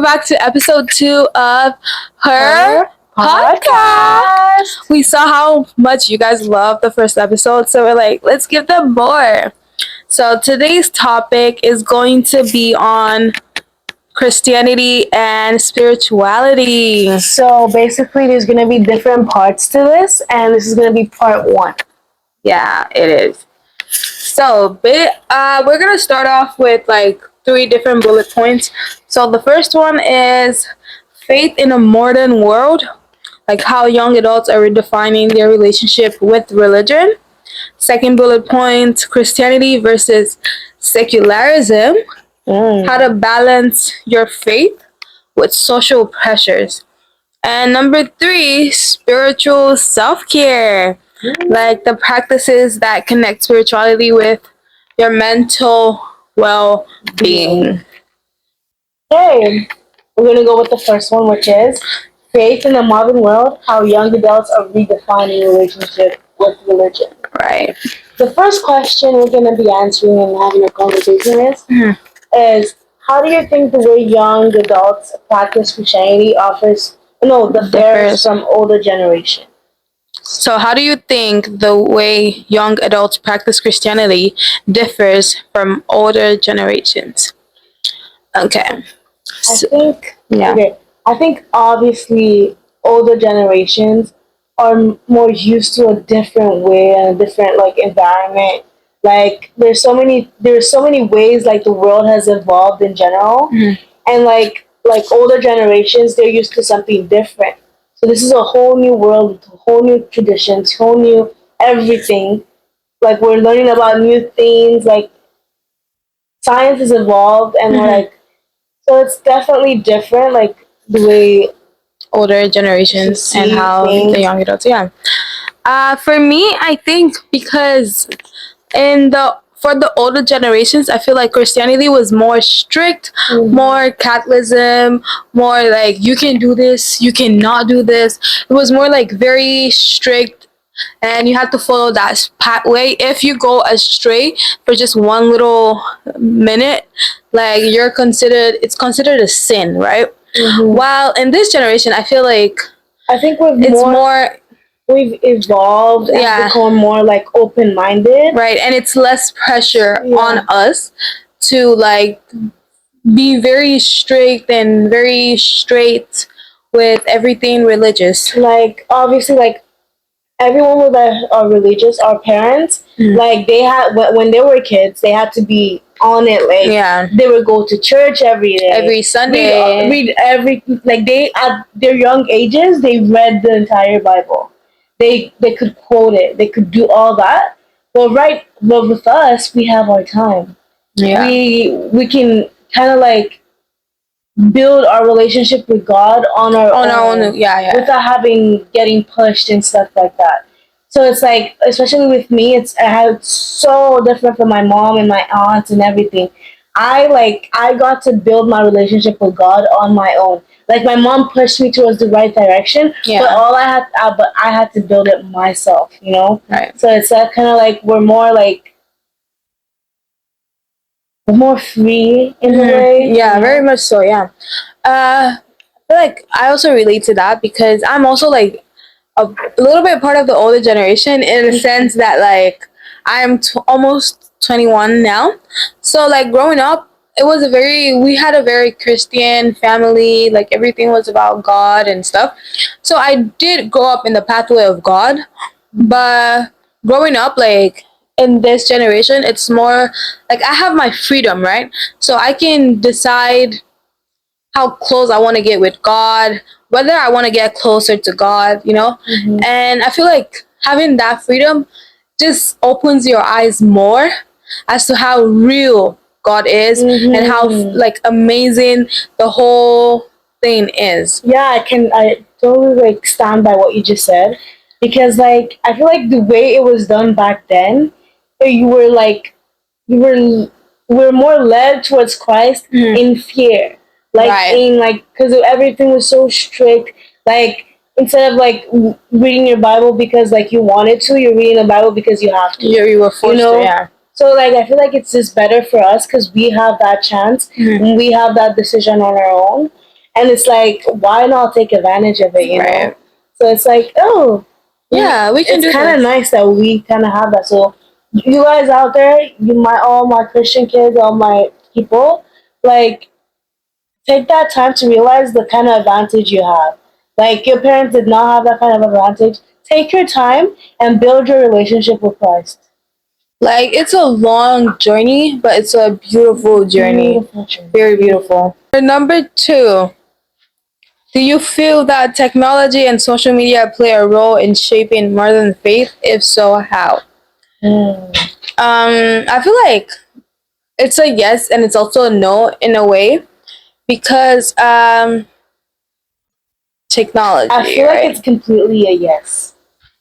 back to episode 2 of Her Podcast. We saw how much you guys loved the first episode, so we're like, let's give them more. So today's topic is going to be on Christianity and spirituality. So basically, there's going to be different parts to this, and this is going to be part 1. Yeah, it is. So, we're going to start off with like 3 different bullet points. So the first one is faith in a modern world, like how young adults are redefining their relationship with religion. Second bullet point, Christianity versus secularism, how to balance your faith with social pressures. And number 3, spiritual self-care, like the practices that connect spirituality with your mental well-being. Okay, we're going to go with the first one, which is faith in the modern world, how young adults are redefining relationship with religion. Right. The first question we're going to be answering and having a conversation is how do you think the way young adults practice Christianity differs from older generation? So how do you think the way young adults practice Christianity differs from older generations? Okay. I think obviously older generations are more used to a different way and a different environment. Like there's so many ways like the world has evolved in general, and like older generations, they're used to something different. So this is a whole new world, whole new traditions, whole new everything. Like we're learning about new things. Like science has evolved, and so it's definitely different. Like the way older generations and how the young adults. Yeah. For me, I think because for the older generations, I feel like Christianity was more strict, more Catholicism, more like you can do this, you cannot do this. It was more like very strict, and you have to follow that pathway. If you go astray for just one little minute, like it's considered a sin, right? While in this generation, I feel like we've evolved and become more like open-minded, right? And it's less pressure on us to like be very strict and very straight with everything religious. Like obviously, like everyone was religious. Our parents, like they had when they were kids, they had to be on it. Like they would go to church every day, every Sunday, read every they at their young ages they read the entire Bible. They could quote it. They could do all that. But with us, we have our time. Yeah. We can kind of like build our relationship with God on our own. Without getting pushed and stuff like that. So it's like, especially with me, it's so different from my mom and my aunts and everything. I got to build my relationship with God on my own. Like my mom pushed me towards the right direction, but I had to build it myself, you know? Right. So it's kind of like we're more free in a way. Yeah, very much so, yeah. I feel like I also relate to that because I'm also like a little bit part of the older generation in the sense that like I'm almost 21 now. So like growing up, we had a very Christian family, like everything was about God and stuff. So I did grow up in the pathway of God, but growing up like in this generation, it's more like I have my freedom, right? So I can decide how close I want to get with God, whether I want to get closer to God, you know? And I feel like having that freedom just opens your eyes more as to how real God is and how like amazing the whole thing is. Yeah, I totally like stand by what you just said, because like I feel like the way it was done back then, you were more led towards Christ in fear, because everything was so strict. Like instead of like reading your Bible because like you wanted to, you're reading the Bible because you have to. You were forced to, yeah. So like I feel like it's just better for us because we have that chance and we have that decision on our own. and it's like, why not take advantage of it, you know? Right. So it's like, oh, Yeah, we can it's do kind of this. nice that we kind of have that. So you guys out there, all my Christian kids, all my people, like, take that time to realize the kind of advantage you have. Like, your parents did not have that kind of advantage. Take your time and build your relationship with Christ. Like, it's a long journey, but it's a beautiful journey. Beautiful journey. Very beautiful. For number 2, do you feel that technology and social media play a role in shaping modern faith? If so, how? I feel like it's a yes and it's also a no in a way, because technology. I feel like it's completely a yes.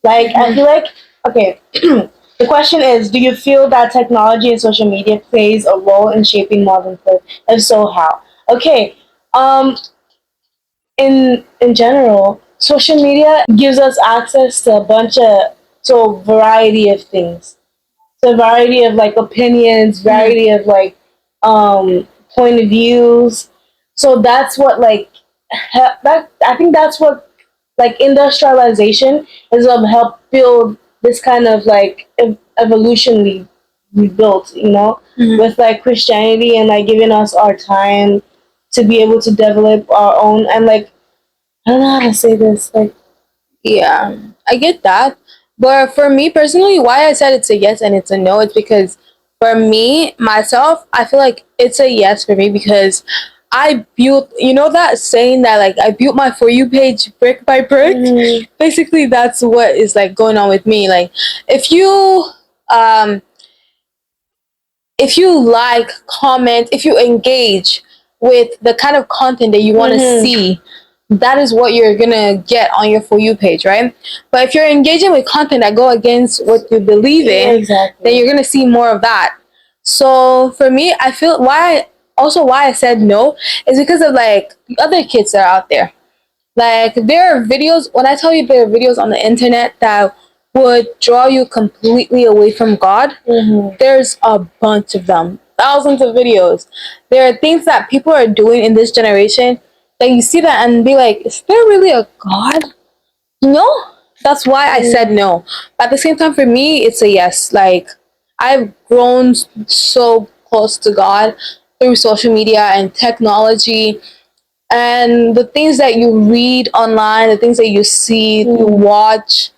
Like, I feel like, okay, the question is, do you feel that technology and social media plays a role in shaping modern faith? If so, how? Okay, in general, social media gives us access to a bunch of, so variety of things. So variety of like opinions, variety of like point of views. So that's what like that I think that's what like industrialization is help build this kind of like evolution we built, you know, with like Christianity and like giving us our time to be able to develop our own, and like, I don't know how to say this, like, Yeah, I get that. But for me personally, why I said it's a yes and it's a no, it's because for me, myself, I feel like it's a yes for me because I built, you know, that saying that like I built my For You page brick by brick? Basically, that's what is like going on with me. Like, if you, um, if you like, comment, if you engage with the kind of content that you want to see, that is what you're gonna get on your For You page, right? But if you're engaging with content that go against what you believe in, exactly, then you're gonna see more of that. So for me, I feel why I said no is because of like the other kids that are out there. Like, there are videos, when I tell you there are videos on the internet that would draw you completely away from God, there's a bunch of them. Thousands of videos. There are things that people are doing in this generation that you see that and be like, is there really a God? No. That's why I said no. But at the same time, for me, it's a yes. Like, I've grown so close to God through social media and technology, and the things that you read online, the things that you see, you watch,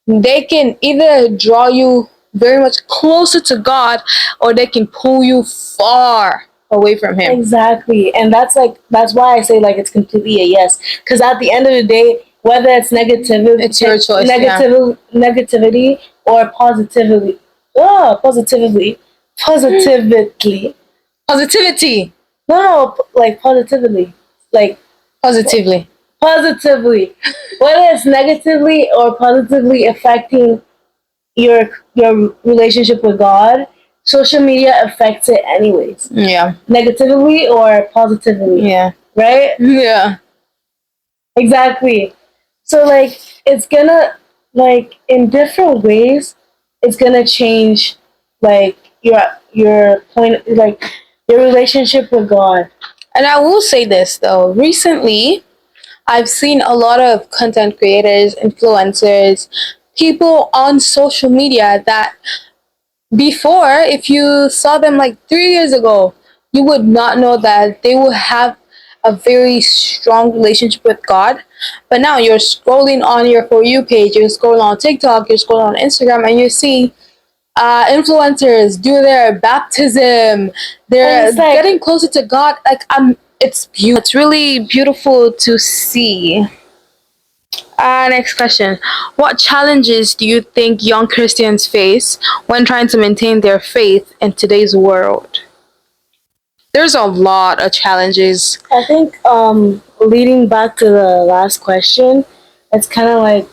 they can either draw you very much closer to God, or they can pull you far away from Him. Exactly, and that's why I say like it's completely a yes. Because at the end of the day, whether it's negativity, It's your choice. negativity or positivity, positively. Positivity. No, like positively, like Positively. positively. Whether it's negatively or positively affecting your relationship with God, social media affects it anyways. Yeah. Negatively or positively. Yeah. Right? Yeah. Exactly. So like it's gonna, like, in different ways, it's gonna change like your point, like your relationship with God. And I will say this though, recently I've seen a lot of content creators, influencers, people on social media that before, if you saw them like 3 years ago, you would not know that they will have a very strong relationship with God. But now you're scrolling on your For You page, you're scrolling on TikTok, you're scrolling on Instagram, and you see influencers do their baptism. They're like, getting closer to God. Like, it's beautiful. It's really beautiful to see. Next question. What challenges do you think young Christians face when trying to maintain their faith in today's world? There's a lot of challenges. I think leading back to the last question, it's kind of like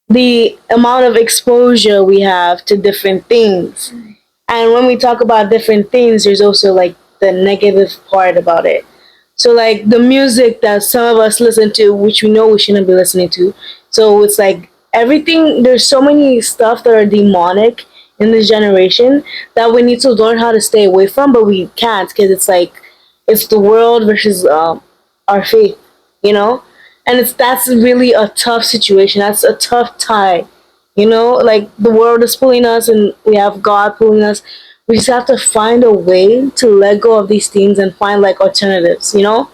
the amount of exposure we have to different things. And when we talk about different things, there's also like the negative part about it. So like the music that some of us listen to, which we know we shouldn't be listening to. So it's like everything, there's so many stuff that are demonic in this generation that we need to learn how to stay away from, but we can't, because it's like It's the world versus our faith, you know, and that's really a tough situation. That's a tough tie, you know. Like the world is pulling us, and we have God pulling us. We just have to find a way to let go of these things and find like alternatives, you know.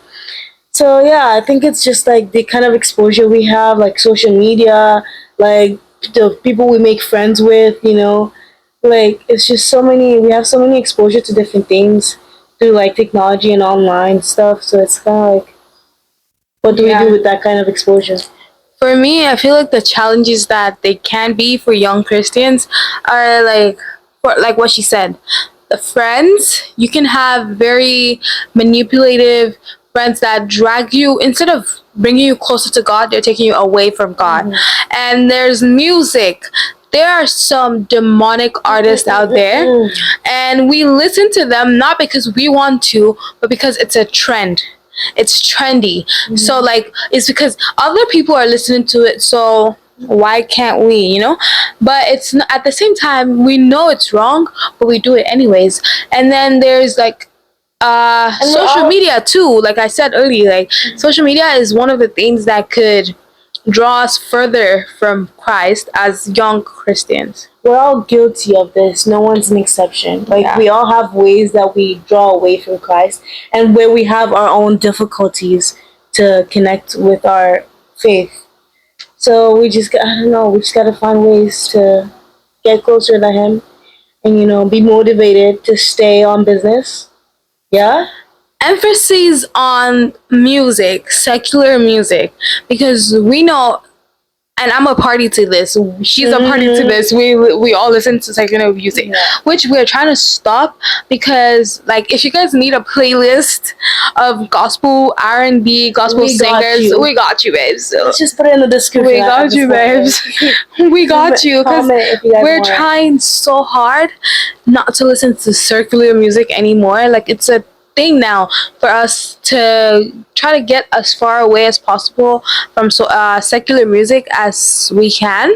So yeah, I think it's just like the kind of exposure we have, like social media, like the people we make friends with, you know, like it's just so many. We have so many exposure to different things through like technology and online stuff. So it's kind of like, what do we do with that kind of exposure? For me, I feel like the challenges that they can be for young Christians are like, for like what she said, the friends. You can have very manipulative friends that drag you, instead of bringing you closer to God, they're taking you away from God. And there's music. There are some demonic artists out there, and we listen to them not because we want to, but because it's a trend. It's trendy. So like, it's because other people are listening to it, so why can't we, you know? But it's not, at the same time, we know it's wrong, but we do it anyways. And then there's like social media too. Like I said earlier, like social media is one of the things that could draw us further from Christ as young Christians. We're all guilty of this. No one's an exception. Like we all have ways that we draw away from Christ, and where we have our own difficulties to connect with our faith. So we just, I don't know, we just gotta find ways to get closer to Him, and you know, be motivated to stay on business. Yeah. Emphasis on music, secular music, because we know, and I'm a party to this. She's a party to this. We all listen to secular music, which we're trying to stop, because like, if you guys need a playlist of gospel, R&B, gospel singers, we got you, babes. So let's just put it in the description. We got you, babes. We got you, because we're trying so hard not to listen to secular music anymore. Like, it's a thing now for us to try to get as far away as possible from secular music as we can,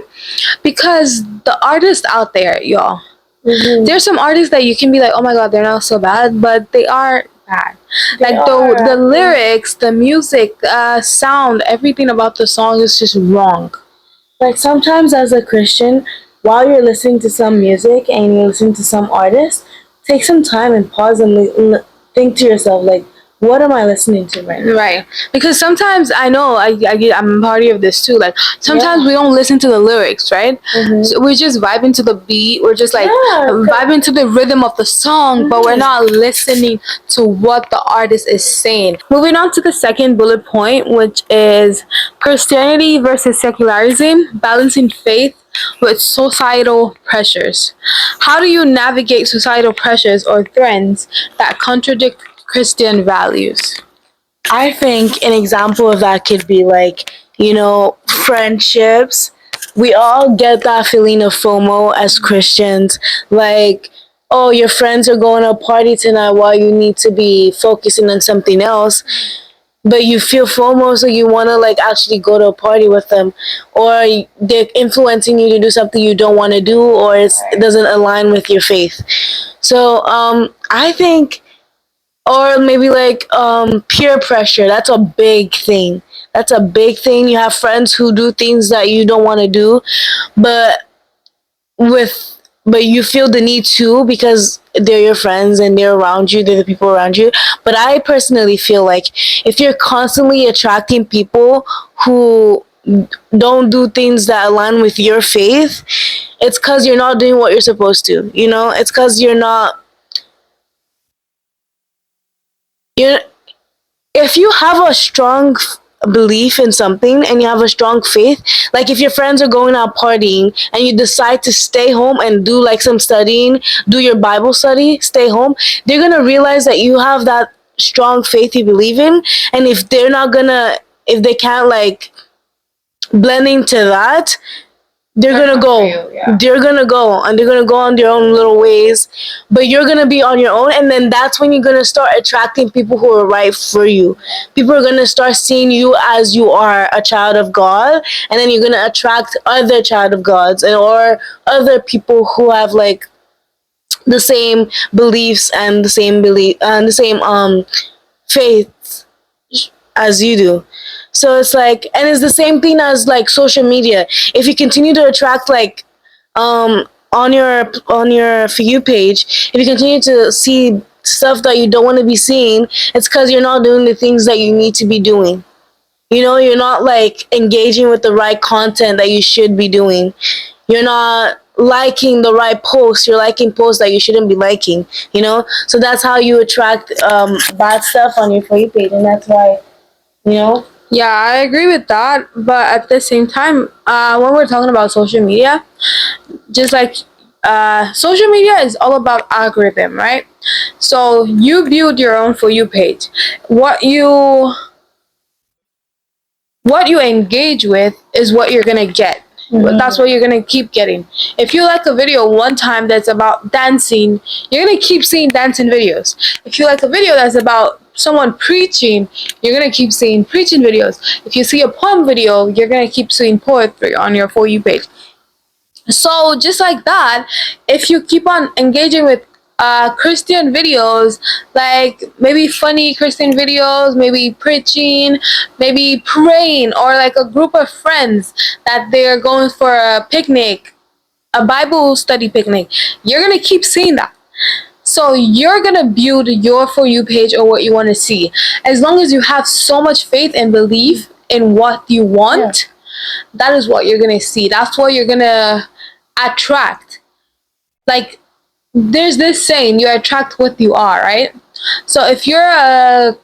because the artists out there, y'all, there's some artists that you can be like, oh my god, they're not so bad, but they are bad. Like the lyrics, the music, sound, everything about the song is just wrong. Like sometimes as a Christian, while you're listening to some music and you're listening to some artist, take some time and pause and think to yourself, like, what am I listening to right now? Right. Because sometimes I know I'm party of this too. Like sometimes we don't listen to the lyrics, right? So we're just vibing to the beat. We're just like vibing to the rhythm of the song, but we're not listening to what the artist is saying. Moving on to the second bullet point, which is Christianity versus secularism, balancing faith with societal pressures. How do you navigate societal pressures or trends that contradict Christian values? I think an example of that could be like, you know, friendships. We all get that feeling of FOMO as Christians. Like, oh, your friends are going to a party tonight while you need to be focusing on something else. But you feel FOMO, so you want to like actually go to a party with them, or they're influencing you to do something you don't want to do, or it doesn't align with your faith. So I think, or maybe like peer pressure. That's a big thing. That's a big thing. You have friends who do things that you don't want to do, but you feel the need to, because they're your friends and they're around you, they're the people around you. But I personally feel like if you're constantly attracting people who don't do things that align with your faith, it's because you're not doing what you're supposed to, you know. It's because you're if you have a strong belief in something and you have a strong faith, like if your friends are going out partying and you decide to stay home and do like some studying, do your Bible study, stay home, they're gonna realize that you have that strong faith you believe in. And if they can't like blend into that, they're gonna go. They're gonna go, and they're gonna go on their own little ways. But you're gonna be on your own, and then that's when you're gonna start attracting people who are right for you. People are gonna start seeing you as you are, a child of God, and then you're gonna attract other child of gods, or other people who have like the same beliefs and the same faith as you do. So it's like, and it's the same thing as like social media. If you continue to attract like on your for you page, if you continue to see stuff that you don't want to be seeing, it's because you're not doing the things that you need to be doing. You know, you're not like engaging with the right content that you should be doing. You're not liking the right posts. You're liking posts that you shouldn't be liking. You know, so that's how you attract bad stuff on your for you page, and that's why, you know. Yeah, I agree with that. But at the same time, when we're talking about social media, just like social media is all about algorithm, right? So you build your own for you page. What you what you engage with is what you're gonna get. Mm-hmm. That's what you're gonna keep getting. If you like a video one time that's about dancing, you're gonna keep seeing dancing videos. If you like a video that's about someone preaching, you're gonna keep seeing preaching videos. If you see a poem video, you're gonna keep seeing poetry on your For You page. So just like that, if you keep on engaging with Christian videos, like maybe funny Christian videos, maybe preaching, maybe praying, or like a group of friends that they're going for a picnic, a Bible study picnic, you're gonna keep seeing that. So you're gonna build your For You page or what you want to see. As long as you have so much faith and belief in what you want, that is what you're gonna see. That's what you're gonna attract. Like, there's this saying, you attract what you are, right? So if you're